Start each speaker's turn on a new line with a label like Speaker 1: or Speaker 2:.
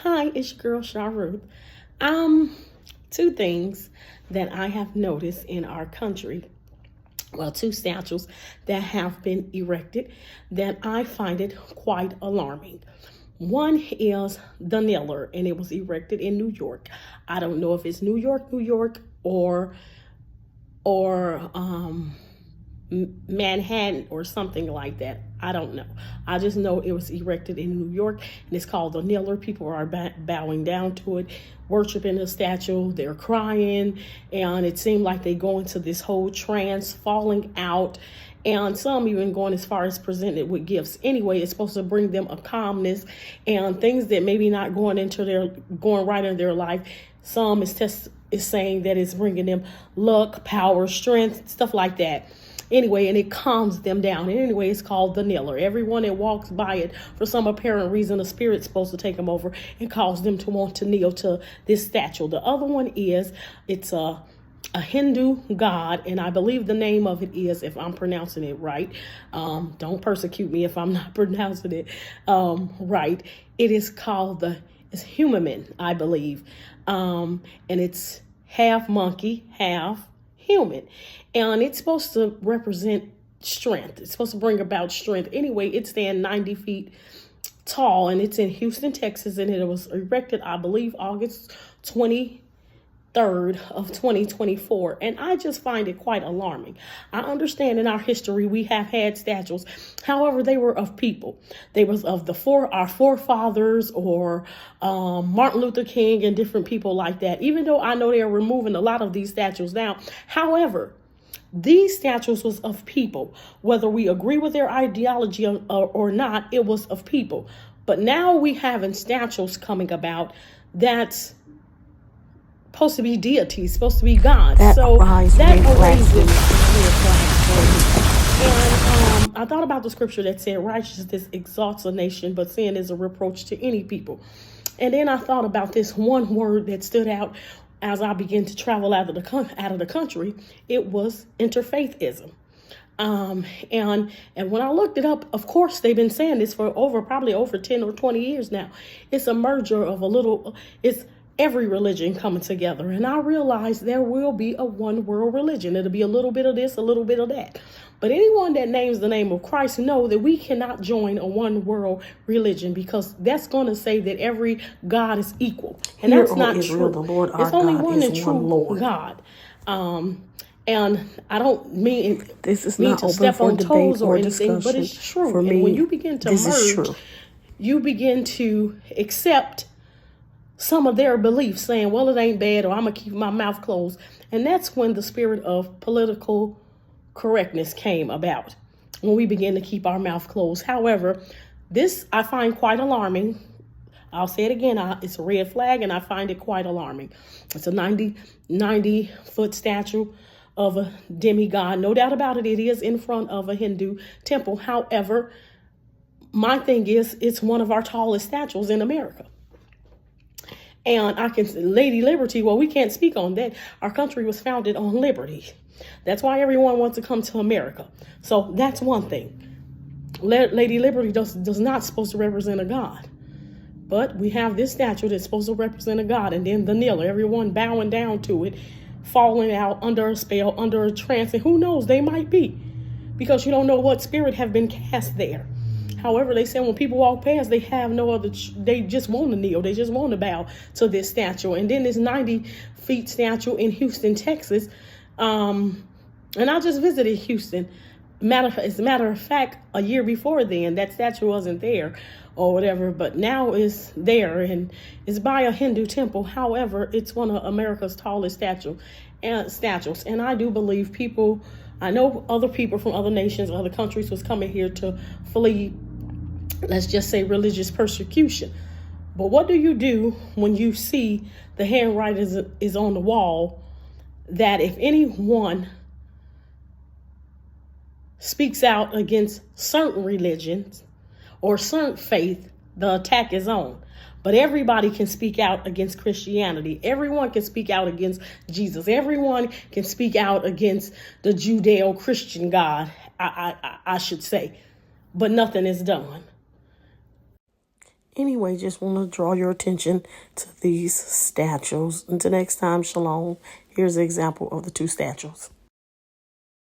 Speaker 1: Hi, it's your girl Shah Ruth. Two things that I have noticed in our country. Well, two statues that have been erected that I find it quite alarming. One is the Kneeler, and it was erected in New York. I don't know if it's New York, or Manhattan or something like that. I don't know. I just know it was erected in New York, and it's called the Kneeler. People are bowing down to it, worshiping the statue. They're crying, and it seemed like they go into this whole trance, falling out, and some even going as far as presenting it with gifts. Anyway, it's supposed to bring them a calmness and things that maybe not going right in their life. Some is saying that it's bringing them luck, power, strength, stuff like that. Anyway, and it calms them down. And anyway, it's called the Kneeler. Everyone that walks by it, for some apparent reason, the spirit's supposed to take them over and cause them to want to kneel to this statue. The other one is, it's a Hindu god, and I believe the name of it is, if I'm pronouncing it right, don't persecute me if I'm not pronouncing it right. It is called it's Human, I believe, and it's half monkey, half human, and it's supposed to represent strength. It's supposed to bring about strength. Anyway, it stands 90 feet tall, and it's in Houston, Texas, and it was erected, I believe, August 23rd of 2024, and I just find it quite alarming. I understand in our history we have had statues. However, they were of people. They was of our forefathers, or Martin Luther King and different people like that. Even though I know they are removing a lot of these statues now, however, these statues was of people. Whether we agree with their ideology or not, it was of people. But now we having statues coming about that's supposed to be deities, supposed to be gods. That raises red flags. And I thought about the scripture that said righteousness exalts a nation, but sin is a reproach to any people. And then I thought about this one word that stood out as I began to travel out of the country. It was interfaithism. And when I looked it up, of course, they've been saying this for probably over 10 or 20 years now. It's a merger of it's every religion coming together. And I realized there will be a one world religion. It'll be a little bit of this, a little bit of that. But anyone that names the name of Christ know that we cannot join a one world religion, because that's going to say that every God is equal. And that's not Israel, true. The Lord, it's only one and true Lord. God. And I don't mean to step on toes or anything, but it's true. And when you begin to merge, you begin to accept some of their beliefs, saying, well, it ain't bad, or I'm going to keep my mouth closed. And that's when the spirit of political correctness came about, when we begin to keep our mouth closed. However, this I find quite alarming. I'll say it again. It's a red flag, and I find it quite alarming. It's a 90-foot statue of a demigod. No doubt about it. It is in front of a Hindu temple. However, my thing is, it's one of our tallest statues in America. And Lady Liberty, well, we can't speak on that. Our country was founded on liberty. That's why everyone wants to come to America. So that's one thing. Lady Liberty does not supposed to represent a god. But we have this statue that's supposed to represent a god. And then the Kneeler, everyone bowing down to it, falling out under a spell, under a trance. And who knows, they might be. Because you don't know what spirit have been cast there. However, they say when people walk past, they have no other, they just want to kneel. They just want to bow to this statue. And then this 90-foot statue in Houston, Texas. And I just visited Houston. As a matter of fact, a year before then, that statue wasn't there or whatever, but now it's there, and it's by a Hindu temple. However, it's one of America's tallest statues. And I do believe I know other people from other nations, other countries was coming here to flee, let's just say, religious persecution. But what do you do when you see the handwriting is on the wall that if anyone speaks out against certain religions or certain faith, the attack is on? But everybody can speak out against Christianity. Everyone can speak out against Jesus. Everyone can speak out against the Judeo-Christian God, I should say. But nothing is done. Anyway, just want to draw your attention to these statues. Until next time, shalom. Here's an example of the two statues.